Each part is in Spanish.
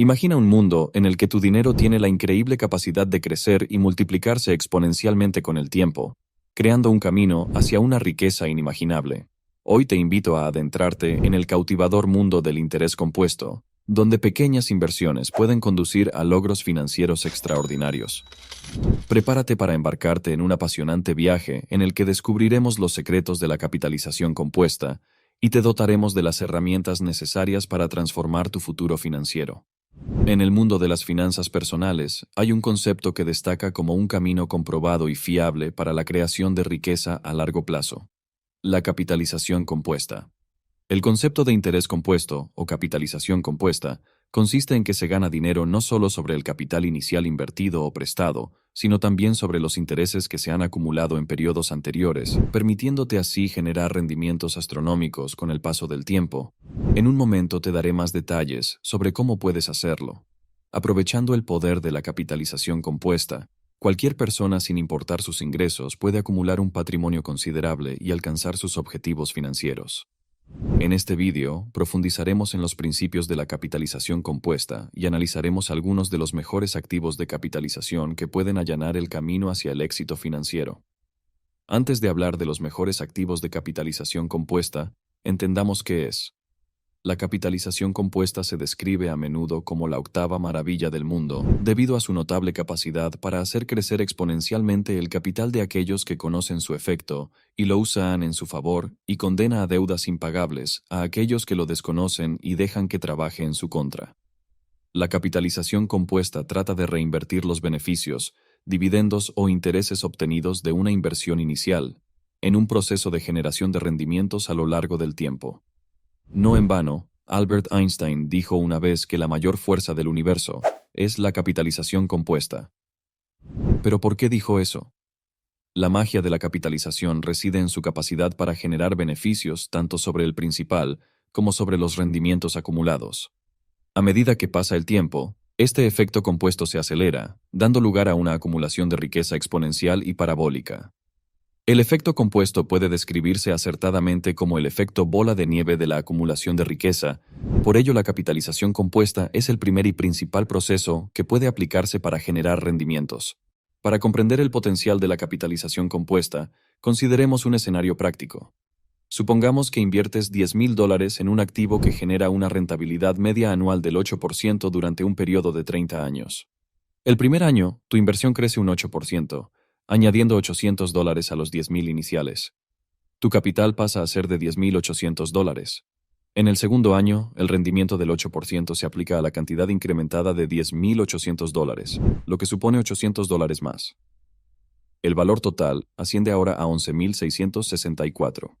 Imagina un mundo en el que tu dinero tiene la increíble capacidad de crecer y multiplicarse exponencialmente con el tiempo, creando un camino hacia una riqueza inimaginable. Hoy te invito a adentrarte en el cautivador mundo del interés compuesto, donde pequeñas inversiones pueden conducir a logros financieros extraordinarios. Prepárate para embarcarte en un apasionante viaje en el que descubriremos los secretos de la capitalización compuesta y te dotaremos de las herramientas necesarias para transformar tu futuro financiero. En el mundo de las finanzas personales, hay un concepto que destaca como un camino comprobado y fiable para la creación de riqueza a largo plazo: la capitalización compuesta. El concepto de interés compuesto, o capitalización compuesta, consiste en que se gana dinero no solo sobre el capital inicial invertido o prestado, sino también sobre los intereses que se han acumulado en periodos anteriores, permitiéndote así generar rendimientos astronómicos con el paso del tiempo. En un momento te daré más detalles sobre cómo puedes hacerlo. Aprovechando el poder de la capitalización compuesta, cualquier persona, sin importar sus ingresos, puede acumular un patrimonio considerable y alcanzar sus objetivos financieros. En este vídeo, profundizaremos en los principios de la capitalización compuesta y analizaremos algunos de los mejores activos de capitalización que pueden allanar el camino hacia el éxito financiero. Antes de hablar de los mejores activos de capitalización compuesta, entendamos qué es. La capitalización compuesta se describe a menudo como la octava maravilla del mundo, debido a su notable capacidad para hacer crecer exponencialmente el capital de aquellos que conocen su efecto y lo usan en su favor, y condena a deudas impagables a aquellos que lo desconocen y dejan que trabaje en su contra. La capitalización compuesta trata de reinvertir los beneficios, dividendos o intereses obtenidos de una inversión inicial, en un proceso de generación de rendimientos a lo largo del tiempo. No en vano, Albert Einstein dijo una vez que la mayor fuerza del universo es la capitalización compuesta. ¿Pero por qué dijo eso? La magia de la capitalización reside en su capacidad para generar beneficios tanto sobre el principal como sobre los rendimientos acumulados. A medida que pasa el tiempo, este efecto compuesto se acelera, dando lugar a una acumulación de riqueza exponencial y parabólica. El efecto compuesto puede describirse acertadamente como el efecto bola de nieve de la acumulación de riqueza. Por ello, la capitalización compuesta es el primer y principal proceso que puede aplicarse para generar rendimientos. Para comprender el potencial de la capitalización compuesta, consideremos un escenario práctico. Supongamos que inviertes $10,000 en un activo que genera una rentabilidad media anual del 8% durante un periodo de 30 años. El primer año, tu inversión crece un 8%. Añadiendo $800 a los $10,000 iniciales. Tu capital pasa a ser de $10,800. En el segundo año, el rendimiento del 8% se aplica a la cantidad incrementada de $10,800, lo que supone $800 más. El valor total asciende ahora a $11,664.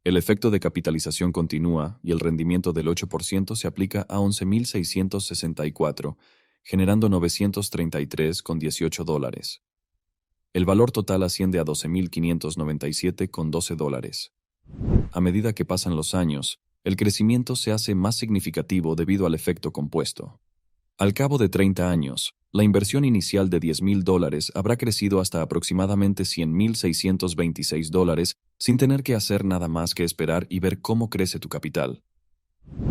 El efecto de capitalización continúa y el rendimiento del 8% se aplica a $11,664, generando $933,18. El valor total asciende a $12,597,12. A medida que pasan los años, el crecimiento se hace más significativo debido al efecto compuesto. Al cabo de 30 años, la inversión inicial de $10,000 habrá crecido hasta aproximadamente $100,626 sin tener que hacer nada más que esperar y ver cómo crece tu capital.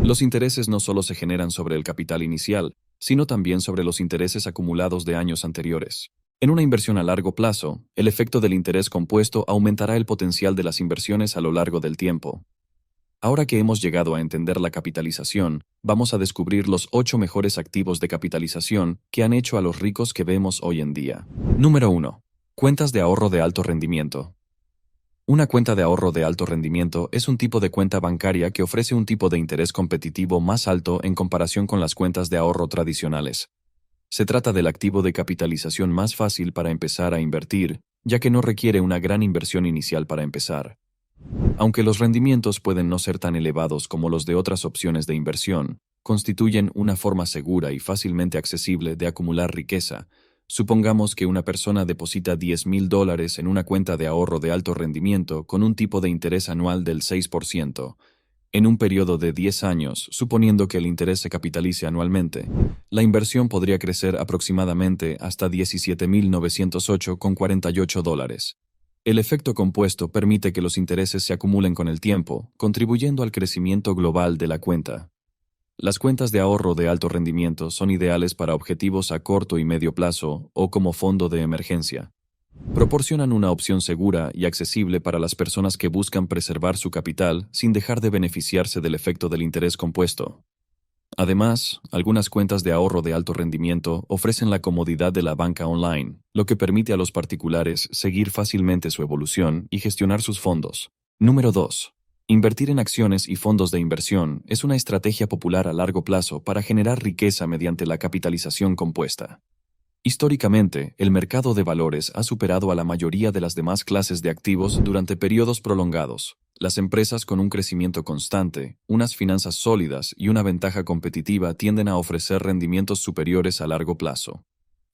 Los intereses no solo se generan sobre el capital inicial, sino también sobre los intereses acumulados de años anteriores. En una inversión a largo plazo, el efecto del interés compuesto aumentará el potencial de las inversiones a lo largo del tiempo. Ahora que hemos llegado a entender la capitalización, vamos a descubrir los 8 mejores activos de capitalización que han hecho a los ricos que vemos hoy en día. Número 1. Cuentas de ahorro de alto rendimiento. Una cuenta de ahorro de alto rendimiento es un tipo de cuenta bancaria que ofrece un tipo de interés competitivo más alto en comparación con las cuentas de ahorro tradicionales. Se trata del activo de capitalización más fácil para empezar a invertir, ya que no requiere una gran inversión inicial para empezar. Aunque los rendimientos pueden no ser tan elevados como los de otras opciones de inversión, constituyen una forma segura y fácilmente accesible de acumular riqueza. Supongamos que una persona deposita $10,000 en una cuenta de ahorro de alto rendimiento con un tipo de interés anual del 6%. En un periodo de 10 años, suponiendo que el interés se capitalice anualmente, la inversión podría crecer aproximadamente hasta $17,908,48. El efecto compuesto permite que los intereses se acumulen con el tiempo, contribuyendo al crecimiento global de la cuenta. Las cuentas de ahorro de alto rendimiento son ideales para objetivos a corto y medio plazo o como fondo de emergencia. Proporcionan una opción segura y accesible para las personas que buscan preservar su capital sin dejar de beneficiarse del efecto del interés compuesto. Además, algunas cuentas de ahorro de alto rendimiento ofrecen la comodidad de la banca online, lo que permite a los particulares seguir fácilmente su evolución y gestionar sus fondos. Número 2. Invertir en acciones y fondos de inversión es una estrategia popular a largo plazo para generar riqueza mediante la capitalización compuesta. Históricamente, el mercado de valores ha superado a la mayoría de las demás clases de activos durante periodos prolongados. Las empresas con un crecimiento constante, unas finanzas sólidas y una ventaja competitiva tienden a ofrecer rendimientos superiores a largo plazo.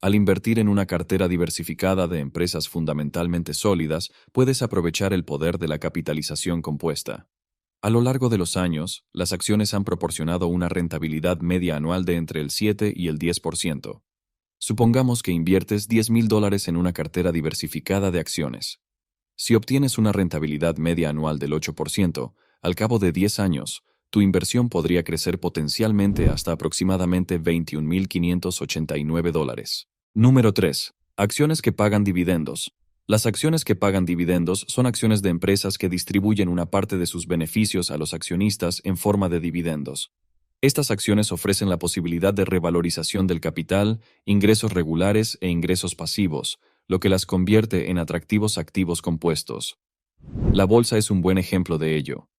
Al invertir en una cartera diversificada de empresas fundamentalmente sólidas, puedes aprovechar el poder de la capitalización compuesta. A lo largo de los años, las acciones han proporcionado una rentabilidad media anual de entre el 7 y el 10%. Supongamos que inviertes $10,000 en una cartera diversificada de acciones. Si obtienes una rentabilidad media anual del 8%, al cabo de 10 años, tu inversión podría crecer potencialmente hasta aproximadamente $21,589. Número 3. Acciones que pagan dividendos. Las acciones que pagan dividendos son acciones de empresas que distribuyen una parte de sus beneficios a los accionistas en forma de dividendos. Estas acciones ofrecen la posibilidad de revalorización del capital, ingresos regulares e ingresos pasivos, lo que las convierte en atractivos activos compuestos. La bolsa es un buen ejemplo de ello.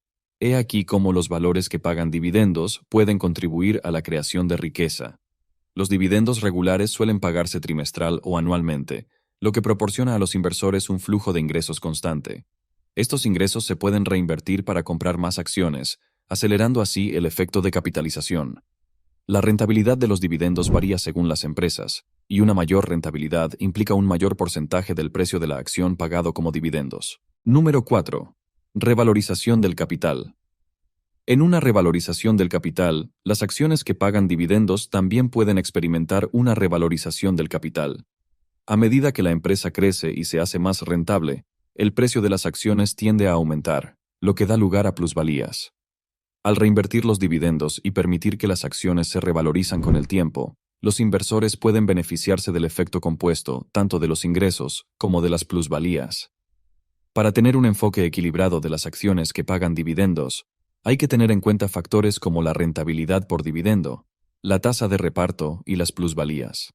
He aquí cómo los valores que pagan dividendos pueden contribuir a la creación de riqueza. Los dividendos regulares suelen pagarse trimestral o anualmente, lo que proporciona a los inversores un flujo de ingresos constante. Estos ingresos se pueden reinvertir para comprar más acciones, acelerando así el efecto de capitalización. La rentabilidad de los dividendos varía según las empresas, y una mayor rentabilidad implica un mayor porcentaje del precio de la acción pagado como dividendos. Número 4. Revalorización del capital. En una revalorización del capital, las acciones que pagan dividendos también pueden experimentar una revalorización del capital. A medida que la empresa crece y se hace más rentable, el precio de las acciones tiende a aumentar, lo que da lugar a plusvalías. Al reinvertir los dividendos y permitir que las acciones se revalorizan con el tiempo, los inversores pueden beneficiarse del efecto compuesto tanto de los ingresos como de las plusvalías. Para tener un enfoque equilibrado de las acciones que pagan dividendos, hay que tener en cuenta factores como la rentabilidad por dividendo, la tasa de reparto y las plusvalías.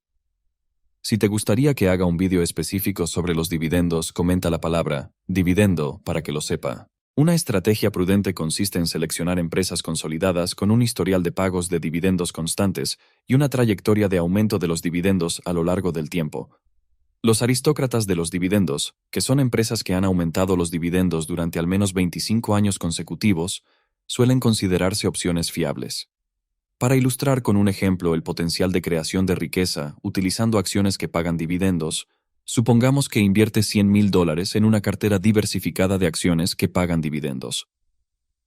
Si te gustaría que haga un vídeo específico sobre los dividendos, comenta la palabra dividendo para que lo sepa. Una estrategia prudente consiste en seleccionar empresas consolidadas con un historial de pagos de dividendos constantes y una trayectoria de aumento de los dividendos a lo largo del tiempo. Los aristócratas de los dividendos, que son empresas que han aumentado los dividendos durante al menos 25 años consecutivos, suelen considerarse opciones fiables. Para ilustrar con un ejemplo el potencial de creación de riqueza utilizando acciones que pagan dividendos, supongamos que inviertes $100,000 en una cartera diversificada de acciones que pagan dividendos.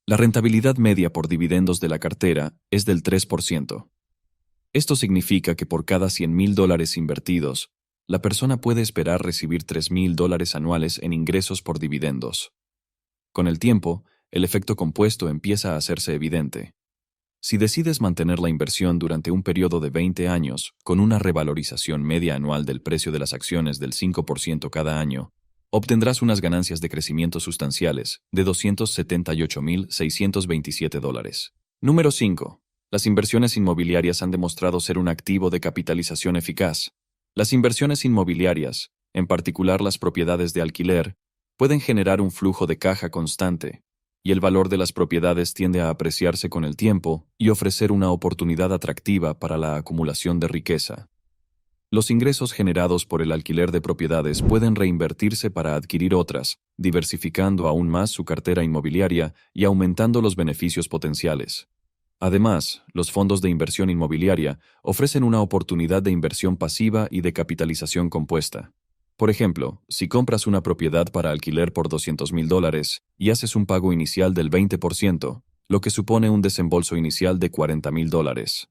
La rentabilidad media por dividendos de la cartera es del 3%. Esto significa que por cada $100,000 invertidos, la persona puede esperar recibir $3,000 anuales en ingresos por dividendos. Con el tiempo, el efecto compuesto empieza a hacerse evidente. Si decides mantener la inversión durante un periodo de 20 años, con una revalorización media anual del precio de las acciones del 5% cada año, obtendrás unas ganancias de crecimiento sustanciales de $278,627. Número 5. Las inversiones inmobiliarias han demostrado ser un activo de capitalización eficaz. Las inversiones inmobiliarias, en particular las propiedades de alquiler, pueden generar un flujo de caja constante, y el valor de las propiedades tiende a apreciarse con el tiempo y ofrecer una oportunidad atractiva para la acumulación de riqueza. Los ingresos generados por el alquiler de propiedades pueden reinvertirse para adquirir otras, diversificando aún más su cartera inmobiliaria y aumentando los beneficios potenciales. Además, los fondos de inversión inmobiliaria ofrecen una oportunidad de inversión pasiva y de capitalización compuesta. Por ejemplo, si compras una propiedad para alquiler por $200,000 y haces un pago inicial del 20%, lo que supone un desembolso inicial de $40,000,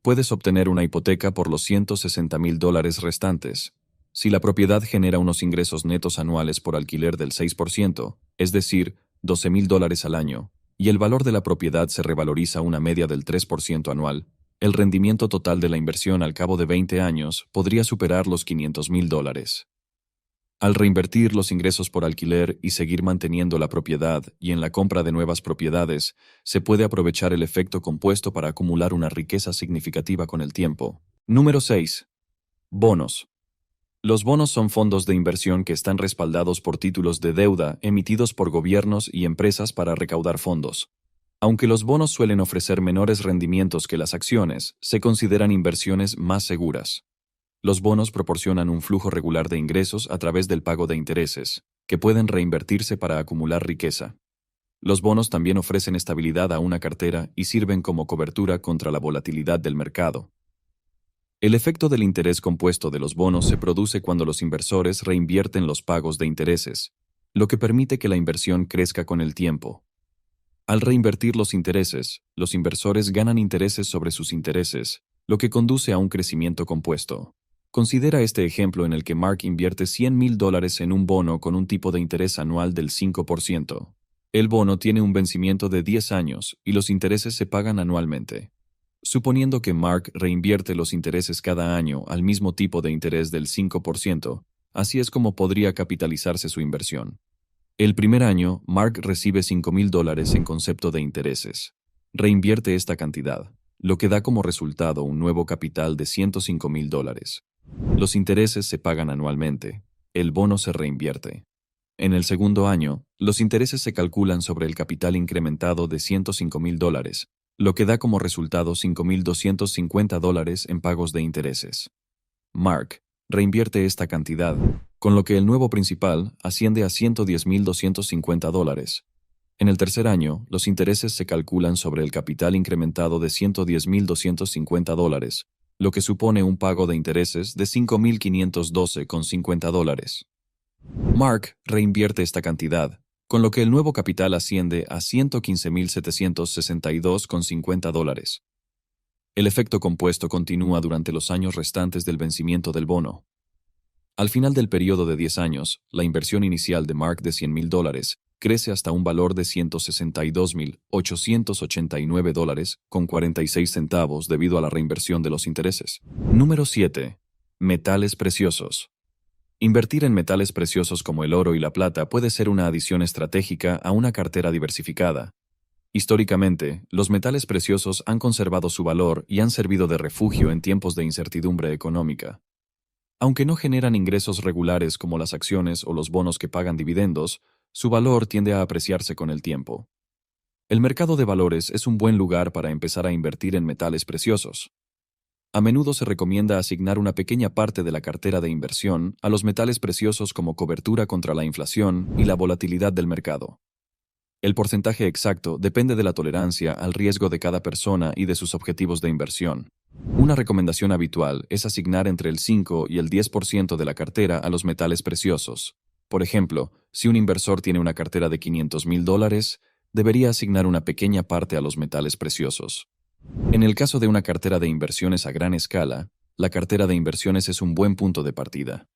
puedes obtener una hipoteca por los $160,000 restantes. Si la propiedad genera unos ingresos netos anuales por alquiler del 6%, es decir, $12,000 al año, y el valor de la propiedad se revaloriza a una media del 3% anual, el rendimiento total de la inversión al cabo de 20 años podría superar los $500,000. Al reinvertir los ingresos por alquiler y seguir manteniendo la propiedad y en la compra de nuevas propiedades, se puede aprovechar el efecto compuesto para acumular una riqueza significativa con el tiempo. Número 6. Bonos. Los bonos son fondos de inversión que están respaldados por títulos de deuda emitidos por gobiernos y empresas para recaudar fondos. Aunque los bonos suelen ofrecer menores rendimientos que las acciones, se consideran inversiones más seguras. Los bonos proporcionan un flujo regular de ingresos a través del pago de intereses, que pueden reinvertirse para acumular riqueza. Los bonos también ofrecen estabilidad a una cartera y sirven como cobertura contra la volatilidad del mercado. El efecto del interés compuesto de los bonos se produce cuando los inversores reinvierten los pagos de intereses, lo que permite que la inversión crezca con el tiempo. Al reinvertir los intereses, los inversores ganan intereses sobre sus intereses, lo que conduce a un crecimiento compuesto. Considera este ejemplo en el que Mark invierte $100,000 en un bono con un tipo de interés anual del 5%. El bono tiene un vencimiento de 10 años y los intereses se pagan anualmente. Suponiendo que Mark reinvierte los intereses cada año al mismo tipo de interés del 5%, así es como podría capitalizarse su inversión. El primer año, Mark recibe $5,000 en concepto de intereses. Reinvierte esta cantidad, lo que da como resultado un nuevo capital de $105,000. Los intereses se pagan anualmente. El bono se reinvierte. En el segundo año, los intereses se calculan sobre el capital incrementado de $105,000, lo que da como resultado $5,250 en pagos de intereses. Mark reinvierte esta cantidad, con lo que el nuevo principal asciende a $110,250. En el tercer año, los intereses se calculan sobre el capital incrementado de $110,250, lo que supone un pago de intereses de $5,512,50. Mark reinvierte esta cantidad, con lo que el nuevo capital asciende a $115,762,50. El efecto compuesto continúa durante los años restantes del vencimiento del bono. Al final del periodo de 10 años, la inversión inicial de Mark de $100,000 crece hasta un valor de $162,889,46 debido a la reinversión de los intereses. Número 7. Metales preciosos. Invertir en metales preciosos como el oro y la plata puede ser una adición estratégica a una cartera diversificada. Históricamente, los metales preciosos han conservado su valor y han servido de refugio en tiempos de incertidumbre económica. Aunque no generan ingresos regulares como las acciones o los bonos que pagan dividendos, su valor tiende a apreciarse con el tiempo. El mercado de valores es un buen lugar para empezar a invertir en metales preciosos. A menudo se recomienda asignar una pequeña parte de la cartera de inversión a los metales preciosos como cobertura contra la inflación y la volatilidad del mercado. El porcentaje exacto depende de la tolerancia al riesgo de cada persona y de sus objetivos de inversión. Una recomendación habitual es asignar entre el 5 y el 10% de la cartera a los metales preciosos. Por ejemplo, si un inversor tiene una cartera de $500,000, debería asignar una pequeña parte a los metales preciosos. En el caso de una cartera de inversiones a gran escala, la cartera de inversiones es un buen punto de partida.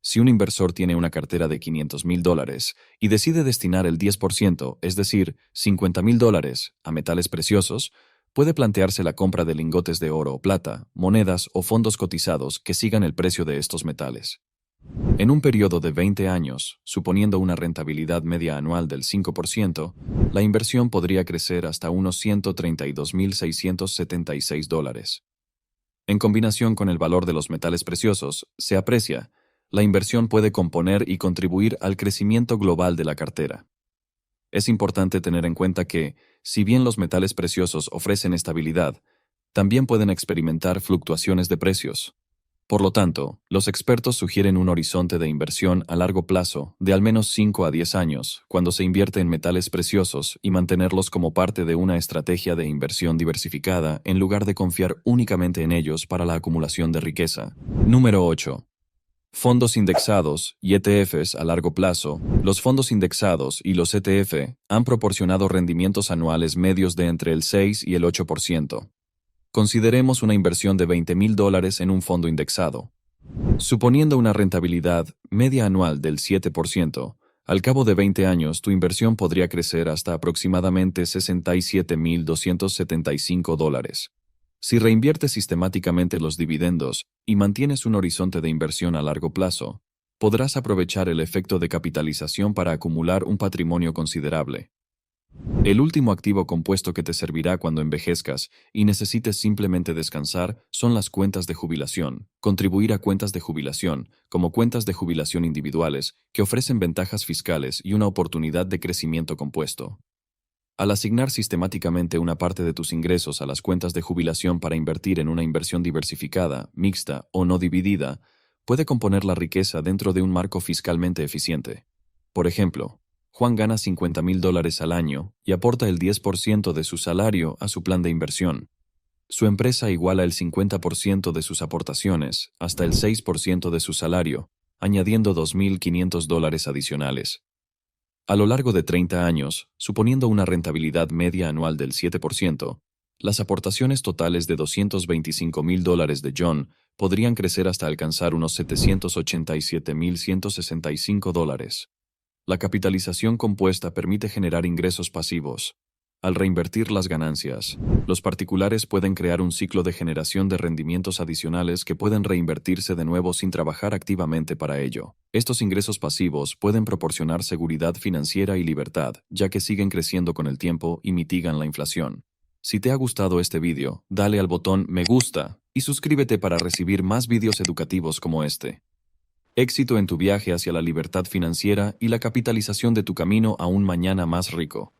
Si un inversor tiene una cartera de $500,000 y decide destinar el 10%, es decir, $50,000, a metales preciosos, puede plantearse la compra de lingotes de oro o plata, monedas o fondos cotizados que sigan el precio de estos metales. En un periodo de 20 años, suponiendo una rentabilidad media anual del 5%, la inversión podría crecer hasta unos $132,676. En combinación con el valor de los metales preciosos, se aprecia, la inversión puede componer y contribuir al crecimiento global de la cartera. Es importante tener en cuenta que, si bien los metales preciosos ofrecen estabilidad, también pueden experimentar fluctuaciones de precios. Por lo tanto, los expertos sugieren un horizonte de inversión a largo plazo de al menos 5 a 10 años cuando se invierte en metales preciosos y mantenerlos como parte de una estrategia de inversión diversificada en lugar de confiar únicamente en ellos para la acumulación de riqueza. Número 8. Fondos indexados y ETFs a largo plazo. Los fondos indexados y los ETF han proporcionado rendimientos anuales medios de entre el 6 y el 8%. Consideremos una inversión de $20,000 en un fondo indexado. Suponiendo una rentabilidad media anual del 7%, Al cabo de 20 años, tu inversión podría crecer hasta aproximadamente $67,275. Si reinviertes sistemáticamente los dividendos y mantienes un horizonte de inversión a largo plazo, podrás aprovechar el efecto de capitalización para acumular un patrimonio considerable. El último activo compuesto que te servirá cuando envejezcas y necesites simplemente descansar son las cuentas de jubilación. Contribuir a cuentas de jubilación, como cuentas de jubilación individuales, que ofrecen ventajas fiscales y una oportunidad de crecimiento compuesto. Al asignar sistemáticamente una parte de tus ingresos a las cuentas de jubilación para invertir en una inversión diversificada, mixta o no dividida, puede componer la riqueza dentro de un marco fiscalmente eficiente. Por ejemplo, Juan gana $50,000 al año y aporta el 10% de su salario a su plan de inversión. Su empresa iguala el 50% de sus aportaciones, hasta el 6% de su salario, añadiendo $2,500 adicionales. A lo largo de 30 años, suponiendo una rentabilidad media anual del 7%, las aportaciones totales de $225,000 de John podrían crecer hasta alcanzar unos $787,165. La capitalización compuesta permite generar ingresos pasivos. Al reinvertir las ganancias, los particulares pueden crear un ciclo de generación de rendimientos adicionales que pueden reinvertirse de nuevo sin trabajar activamente para ello. Estos ingresos pasivos pueden proporcionar seguridad financiera y libertad, ya que siguen creciendo con el tiempo y mitigan la inflación. Si te ha gustado este vídeo, dale al botón me gusta y suscríbete para recibir más vídeos educativos como este. Éxito en tu viaje hacia la libertad financiera y la capitalización de tu camino a un mañana más rico.